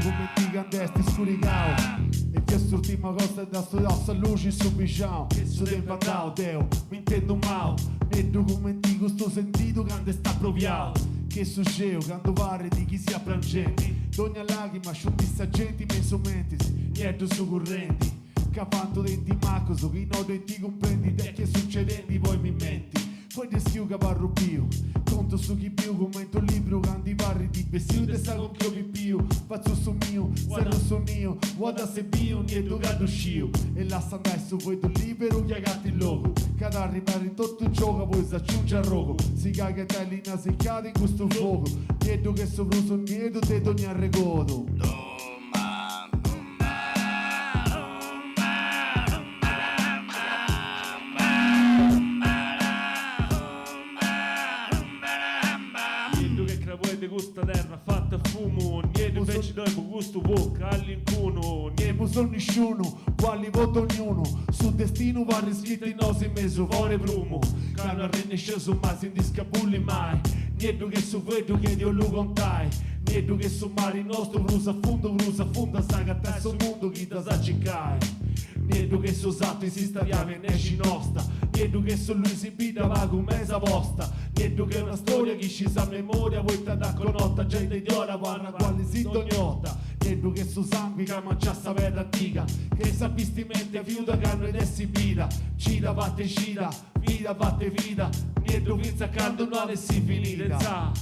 come ti candesti scuricao. E quest'ultima cosa da studiare a luci su biciao. Su tempo andao, Deo, mi intendo mao. Nei documenti questo sentito quando sta proviao. Che succede quando pare di chi sia frangenti. D'ogni lacrima sciundi sagenti penso mentis. Niente su correnti. Capando denti macco su chi non ti comprendi. Te che succedenti poi mi menti. Poi ti schiuga parro più. Conto su chi più, commento un libro, canti parri di vestito e sa con chi più. Faccio su mio, se non sono io, guarda se bio, niente che uscio. E la sandai su voi tu libero, chiagati il logo. Cada rimane tutto il gioco, poi si aggiunge a rogo. Si caga e linea seccata in questo fuoco. Niente che sopruso, niente te ogni arregoto. Di questa terra fatta fumo, niente invece noi per questo bocca all'incuno, niente sono nessuno, quali vota ognuno, sul destino va riscritto in noi messo fuori prumo, che non rende sceso mai, si discapulli mai, niente che su vedo che Dio lo contai, niente che su mare nostro brusa a fondo, sta che a sul mondo chi da sa ciccai. Niente che so satto esistiamo e nesci nostra. Niente che so lui si pida va come sa posta. Niente che è una storia che ci sa a memoria. Voi te da conotta gente di ora guarda quale si ignota. Niente che so sangue che mangia sta vera antica. Che sa vestimenta fiuta carne ed essi vita. Cida vatte cida, vita vatte vita. Niente vinza canto non è si finita.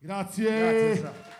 Grazie. Grazie.